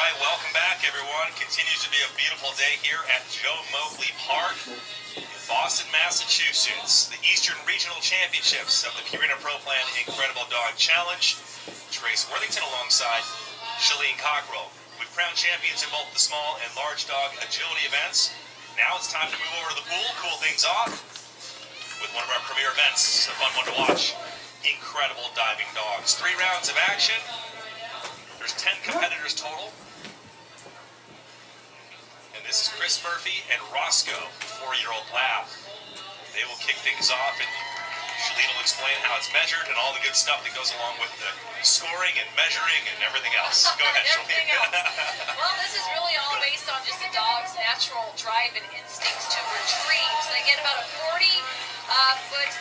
right, welcome back, everyone. Continues to be a beautiful day here at Joe Moakley Park in Boston, Massachusetts. The Eastern Regional Championships of the Purina Pro Plan Incredible Dog Challenge. Trace Worthington alongside Shalene Cockrell. We've crowned champions in both the small and large dog agility events. Now it's time to move over to the pool, cool things off with one of our premier events. A fun one to watch. Incredible diving dogs. 3 rounds of action. There's 10 competitors total. And this is Chris Murphy and Roscoe, 4-year-old lab. They will kick things off, and Shalene will explain how it's measured and all the good stuff that goes along with the scoring and measuring and everything else. Go ahead, Shalene. Well, this is really all based on just the dog's natural drive and instincts to retrieve. So they get about a 40-foot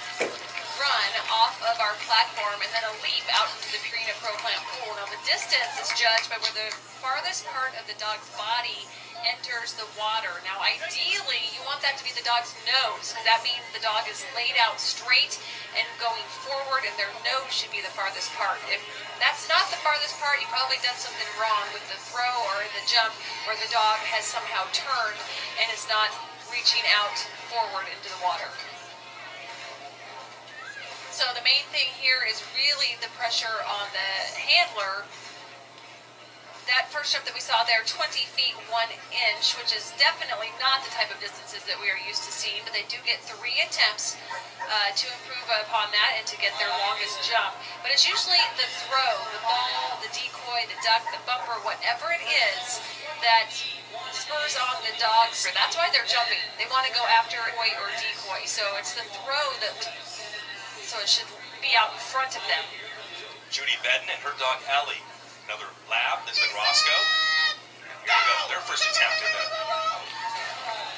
run off of our platform and then a leap out into the Purina Pro Plan pool. Now the distance is judged by where the farthest part of the dog's body enters the water. Now ideally you want that to be the dog's nose, because that means the dog is laid out straight and going forward, and their nose should be the farthest part. If that's not the farthest part, you've probably done something wrong with the throw or in the jump, where the dog has somehow turned and is not reaching out forward into the water. So the main thing here is really the pressure on the handler. That first jump that we saw there, 20 feet 1 inch, which is definitely not the type of distances that we are used to seeing, but they do get 3 attempts to improve upon that and to get their longest jump. But it's usually the throw, the ball, the decoy, the duck, the bumper, whatever it is that spurs on the dogs. That's why they're jumping. They want to go after decoy or decoy. So it's the throw that... So it should be out in front of them. Judy Bedden and her dog Ellie. Another lab. This is Roscoe. Here we go. Their first attempt in the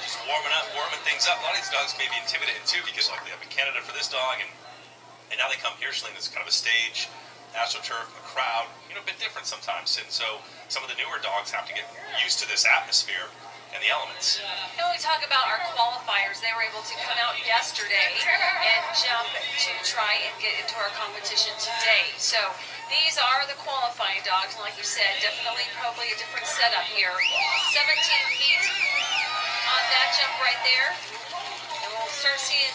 just warming things up. A lot of these dogs may be intimidated too, because like they up in Canada for this dog, and now they come here. Shalene, this is kind of a stage, AstroTurf, a crowd. You know, a bit different sometimes, and so some of the newer dogs have to get used to this atmosphere and the elements. And when we talk about our qualifiers, they were able to come out yesterday and jump to try and get into our competition today. So these are the qualifying dogs, and like you said, definitely probably a different setup here. 17 feet on that jump right there. And we'll start seeing,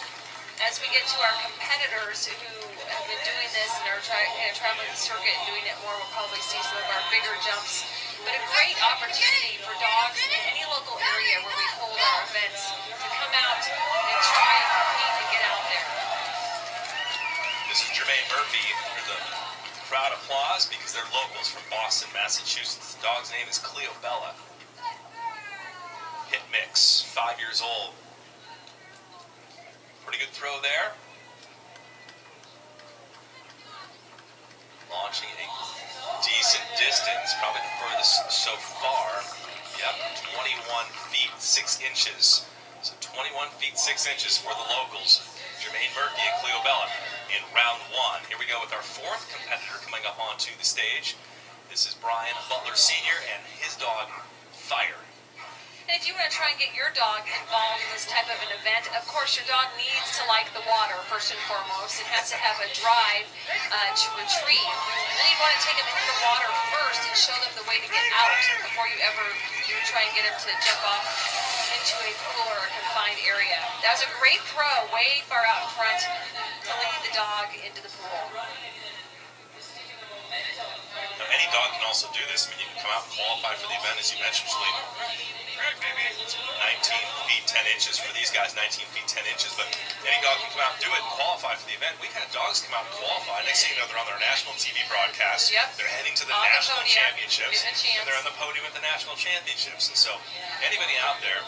as we get to our competitors who have been doing this and are traveling the circuit and doing it more, we'll probably see some of our bigger jumps. But a great opportunity for dogs in any local area where we hold our events to come out and try and compete and get out there. This is Jermaine Murphy. Here's the crowd applause because they're locals from Boston, Massachusetts. The dog's name is Cleobella. Hit mix, 5 years old. Pretty good throw there. Launching a decent distance, probably the furthest so far. Yep, 21 feet 6 inches. So 21 feet 6 inches for the locals. Jermaine Murphy and Cleobella in round 1. Here we go with our 4th competitor coming up onto the stage. This is Brian Butler Sr. and his dog, Fire. And if you want to try and get your dog involved in this type of an event, of course your dog needs to like the water first and foremost. It has to have a drive to retrieve. And then you want to take them into the water first and show them the way to get out before you ever try and get them to jump off into a pool or a confined area. That was a great throw, way far out in front to lead the dog into the pool. Now, any dog can also do this. I mean, you can come out and qualify for the event, as you mentioned, Shalene. 19 feet 10 inches for these guys, 19 feet 10 inches, but any dog can come out and do it and qualify for the event. We've had dogs come out and qualify. Next thing you know, they're on their national TV broadcast. Yep. They're heading to the on national the podium, championships, and they're on the podium at the national championships. And so anybody out there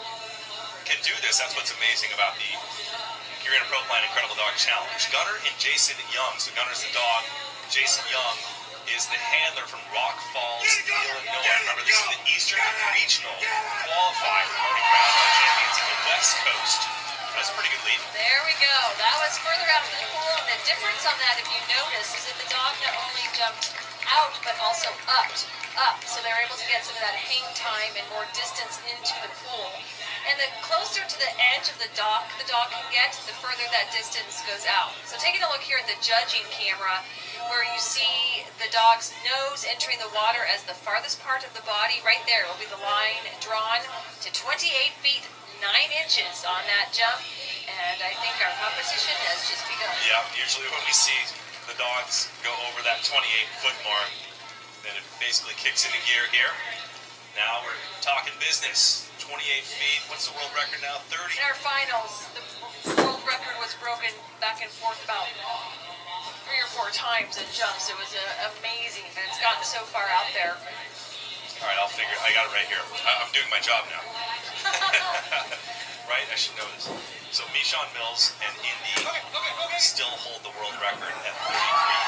can do this. That's what's amazing about the Purina Pro Plan Incredible Dog Challenge. Gunner and Jason Young. So Gunner's the dog. Jason Young is the handler from Rock Falls, Illinois. Remember, this is the Eastern Regional qualifier. We've already crowned our champions on the West Coast. That's a pretty good lead. There we go. That was further out in the pool. And the difference on that, if you notice, is that the dog not only jumped out, but also up. So they're able to get some of that hang time and more distance into the pool. And the closer to the edge of the dog can get, the further that distance goes out. So taking a look here at the judging camera, where you see the dog's nose entering the water as the farthest part of the body, right there will be the line drawn to 28 feet 9 inches on that jump. And I think our competition has just begun. Yeah, usually when we see the dogs go over that 28-foot mark, then it basically kicks into gear here. Now we're talking business. 28 feet. What's the world record now? 30. In our finals, the world record was broken back and forth about 3 or 4 times in jumps. It was amazing, but it's gotten so far out there. All right, I'll figure. I got it right here. I'm doing my job now. Right? I should know this. So Michon Mills and Indy still hold the world record at 33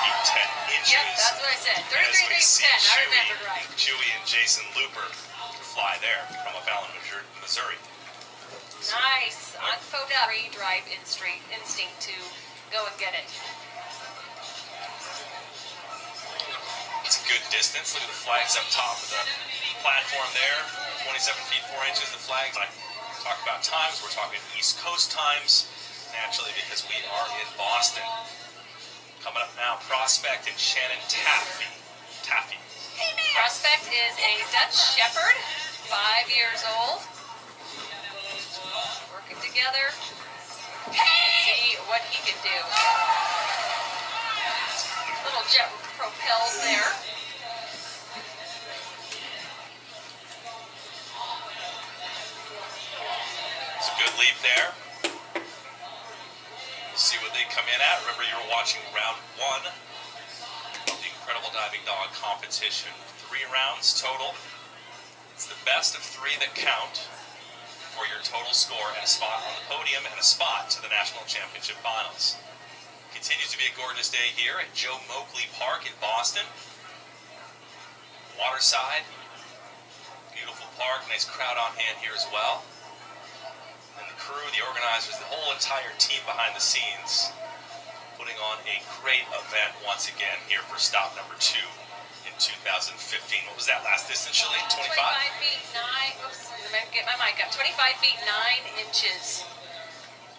feet 10 inches. Yep, that's what I said. 33 feet 10. I remembered right. Chewy and Jason Looper fly there from O'Fallon, Missouri. Nice. On photo, drive instinct to go and get it. It's a good distance. Look at the flags up top of the platform there. 27 feet 4 inches. The flags. I talk about times. We're talking East Coast times, naturally, because we are in Boston. Coming up now, Prospect and Shannon Taffy. Prospect is a Dutch Shepherd, 5 years old. Working together. Let's see what he can do. Little jet propelled there. It's a good leap there. See what they come in at. Remember, you were watching round 1 of the Incredible Diving Dog competition. 3 rounds total. It's the best of 3 that count for your total score and a spot on the podium and a spot to the National Championship Finals. Continues to be a gorgeous day here at Joe Moakley Park in Boston. Waterside. Beautiful park. Nice crowd on hand here as well. And the crew, the organizers, the whole entire team behind the scenes putting on a great event once again here for stop number 2 in 2015. What was that last distance, Shalene? 25? 25 feet 9. Oops, let me get my mic up. 25 feet 9 inches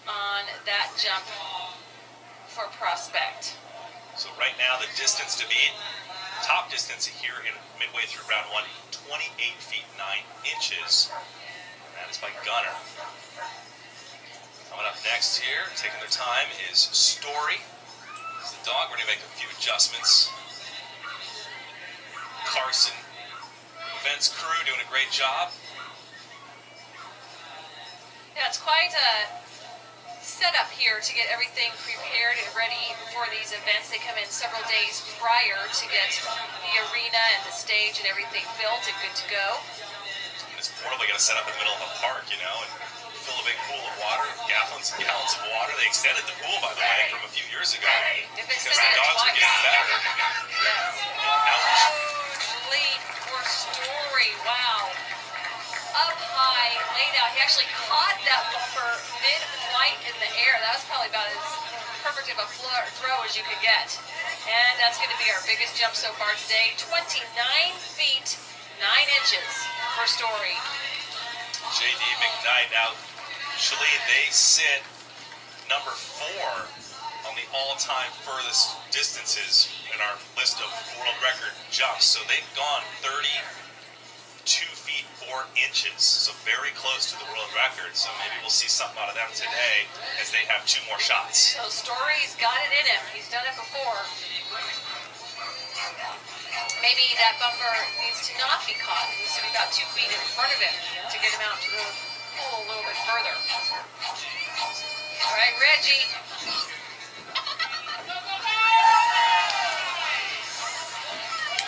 on that jump for Prospect. So right now the distance to beat, top distance here in midway through round 1, 28 feet 9 inches. And that is by Gunner. Coming up next here, taking their time, is Story. It's the dog. We're going to make a few adjustments. Carson, events crew, doing a great job. Yeah, it's quite a setup here to get everything prepared and ready for these events. They come in several days prior to get the arena and the stage and everything built and good to go. It's portable. You got to set up in the middle of a park, you know, and fill a big pool of water, gallons and gallons of water. They extended the pool, by the way, from a few years ago because the dogs were getting better. Yes. Ouch. Lead for Story. Wow. Up high, laid out. He actually caught that bumper mid-flight in the air. That was probably about as perfect of a throw as you could get. And that's going to be our biggest jump so far today. 29 feet 9 inches for Story. J.D. McKnight. Now, Shalene, they sit number 4 on the all-time furthest distances in our list of world record jumps. So they've gone 32 feet 4 inches, so very close to the world record. So maybe we'll see something out of them today as they have 2 more shots. So Story's got it in him. He's done it before. Maybe that bumper needs to not be caught. He needs to be about 2 feet in front of him to get him out to the pool a little bit further. All right, Reggie.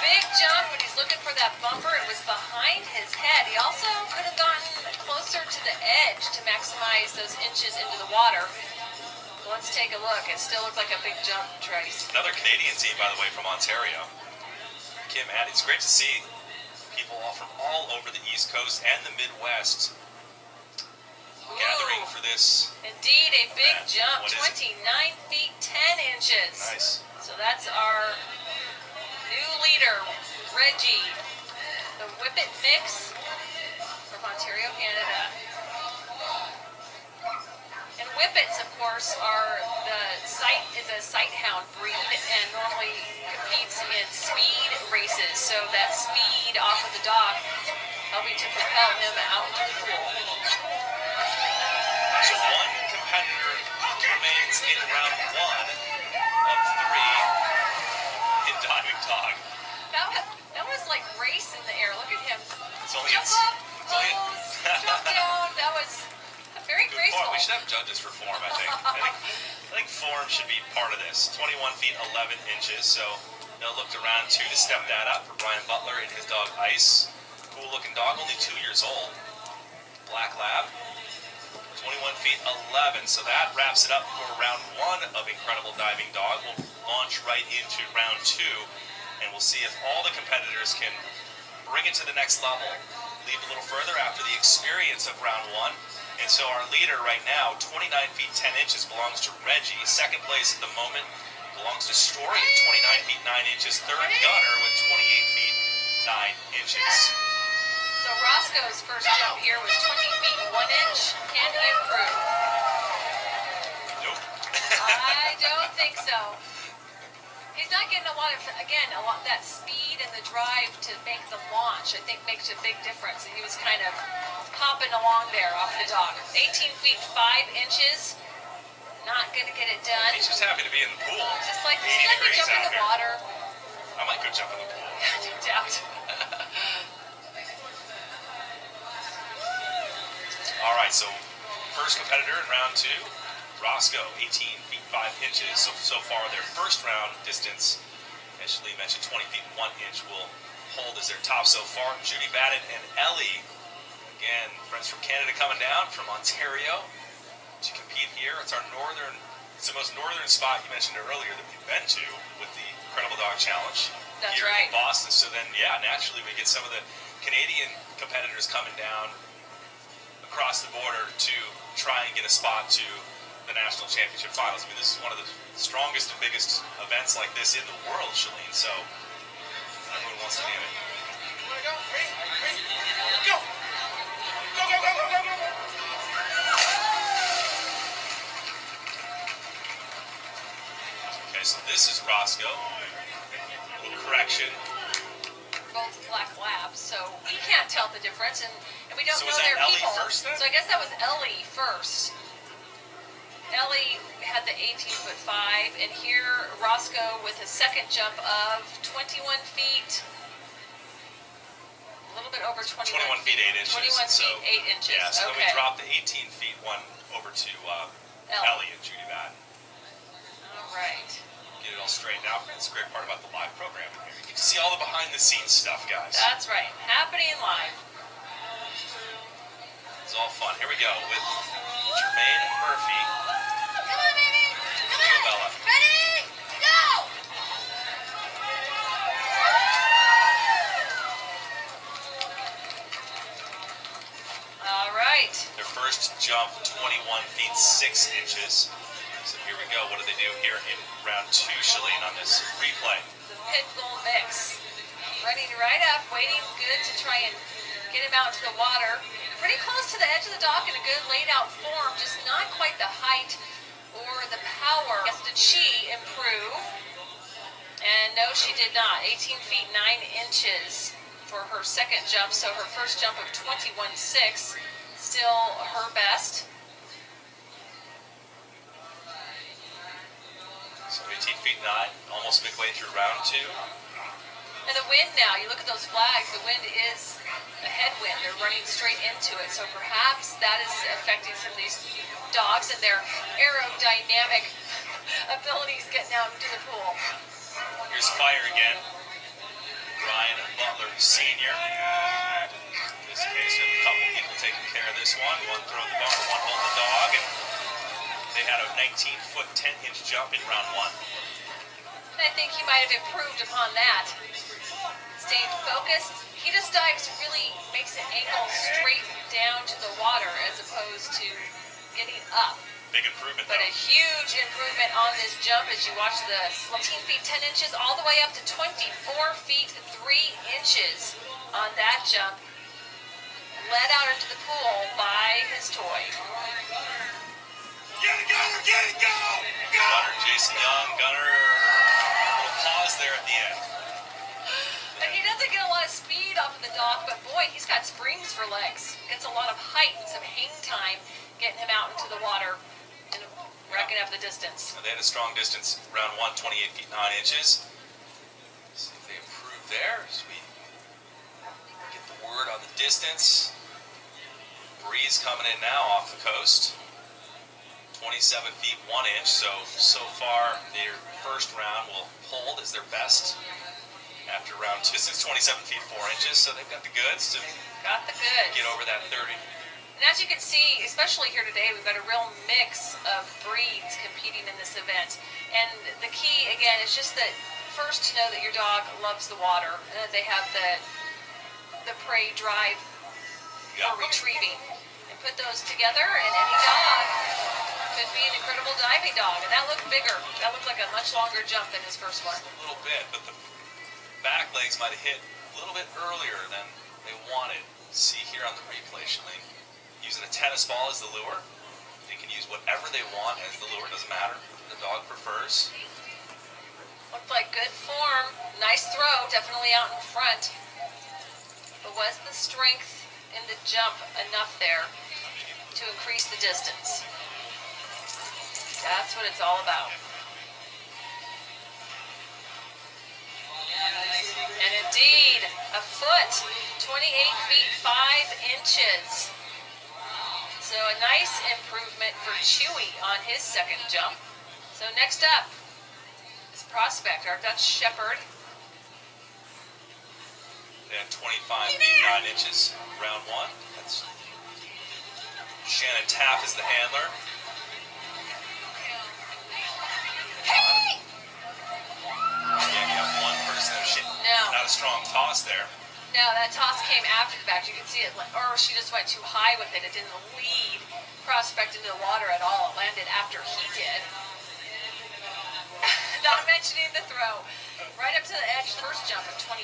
Big jump, but he's looking for that bumper. It was behind his head. He also could have gotten closer to the edge to maximize those inches into the water. Let's take a look. It still looked like a big jump, Trace. Another Canadian team, by the way, from Ontario. Kim Addy. It's great to see people all from all over the East Coast and the Midwest gathering for this. Indeed, a big event. jump. What is 29 feet 10 inches. Nice. So that's our new leader, Reggie, the Whippet Mix from Ontario, Canada. Whippets, of course, is a sight hound breed and normally competes in speed races. So that speed off of the dog helping to propel him out into the pool. So one competitor remains in round 1 of 3 in diving dog. That was like race in the air. Look at him. It's only Jump up, pose, jump down. That was very graceful. We should have judges for form, I think. I think form should be part of this. 21 feet 11 inches, so they'll looked around too to step that up for Brian Butler and his dog Ice. Cool looking dog, only 2 years old. Black lab. 21 feet 11, so that wraps it up for round 1 of Incredible Diving Dog. We'll launch right into round 2, and we'll see if all the competitors can bring it to the next level. Leave a little further after the experience of round 1. And so our leader right now, 29 feet 10 inches, belongs to Reggie. Second place at the moment belongs to Story at 29 feet 9 inches. Third, Gunner with 28 feet 9 inches. So Roscoe's first jump here was 20 feet 1 inch. Can he improve? Nope. I don't think so. He's not getting a lot that speed and the drive to make the launch, I think, makes a big difference. And he was kind of hopping along there off the dog. 18 feet 5 inches. Not going to get it done. He's just happy to be in the pool. Just like 80 he's going to degrees jump in the out water. I might go jump in the pool. No doubt. All right, so first competitor in round 2, Roscoe, 18 feet 5 inches. So far, their first round distance, as Shalene mentioned, 20 feet 1 inch will hold as their top so far. Judy Batten and Ellie, again, friends from Canada coming down from Ontario to compete here. It's the most northern spot you mentioned earlier that we've been to with the Incredible Dog Challenge. That's here right. in Boston. So then, yeah, naturally we get some of the Canadian competitors coming down across the border to try and get a spot to the national championship finals. I mean, this is one of the strongest and biggest events like this in the world, Shalene. So everyone wants to be in it. Go! Go! Go! Go! Go! Go! Go! Go! Okay, so this is Roscoe. Correction. Both black labs, so we can't tell the difference, and we don't So know was that their Ellie people. first then? So I guess that was Ellie first. Ellie had the 18 foot 5, and here Roscoe with his second jump of 21 feet, a little bit over 21 feet 8 inches. 21 so, feet 8 inches. Yeah, so okay. then we dropped the 18 feet one over to Ellie and Judy Batten. All right. Get it all straightened out. That's a great part about the live programming here. You get to see all the behind the scenes stuff, guys. That's right. Happening live. It's all fun. Here we go with Jermaine Murphy. Come on, baby. Come on. Bella. Ready? Go! All right. Their first jump, 21 feet 6 inches. So here we go. What do they do here in round 2, Shalene, on this replay? The Pitbull mix. Running right up, waiting good to try and get him out to the water. Pretty close to the edge of the dock in a good laid out form, just not quite the height or the power. Yes, did she improve? And no, she did not. 18 feet 9 inches for her second jump, so her first jump of 21.6, still her best. So 18 feet 9, almost midway through round 2. And the wind now, you look at those flags, the wind is a headwind. They're running straight into it. So perhaps that is affecting some of these dogs and their aerodynamic abilities getting out into the pool. Here's fire again. Brian Butler Sr. In this case, we have a couple people taking care of this one. One throwing the bar, one holding the dog. And they had a 19-foot 10-inch jump in round 1. I think he might have improved upon that. Staying focused. He just dives really, makes an angle straight down to the water as opposed to getting up. Big improvement, But though. a huge improvement on this jump as you watch the 18 feet 10 inches all the way up to 24 feet 3 inches on that jump. Led out into the pool by his toy. Get it, Gunner! Get it, go! Go! Gunner, Jason Young, Gunner, a little pause there at the end. And he doesn't get a lot of speed off of the dock, but boy, he's got springs for legs. Gets a lot of height and some hang time getting him out into the water and racking up the distance. They had a strong distance, round 1, 28 feet 9 inches. See if they improve there as we get the word on the distance. Breeze coming in now off the coast. 27 feet 1 inch, so far their first round will hold as their best. After round 2, since 27 feet 4 inches, so they've got the goods to Got the goods. get over that 30. And as you can see, especially here today, we've got a real mix of breeds competing in this event. And the key, again, is just that first to know that your dog loves the water and that they have the prey drive for retrieving. And put those together, and any dog could be an incredible diving dog. And that looked bigger. That looked like a much longer jump than his first one. A little bit, but the back legs might have hit a little bit earlier than they wanted. See here on the replay, Shalene. Using a tennis ball as the lure. They can use whatever they want as the lure, doesn't matter. The dog prefers. Looked like good form. Nice throw, definitely out in front. But was the strength in the jump enough there to increase the distance? That's what it's all about. And indeed, a foot, 28 feet 5 inches. So a nice improvement for Chewy on his second jump. So next up is Prospect, our Dutch Shepherd. They had 25 feet 9 inches, round 1. That's Shannon Taff is the handler. Hey! Again, you have one person who's No. not a strong toss there. No, that toss came after the fact. You can see it, or she just went too high with it. It didn't lead Prospect into the water at all. It landed after he did. Not mentioning the throw. Right up to the edge, first jump of 20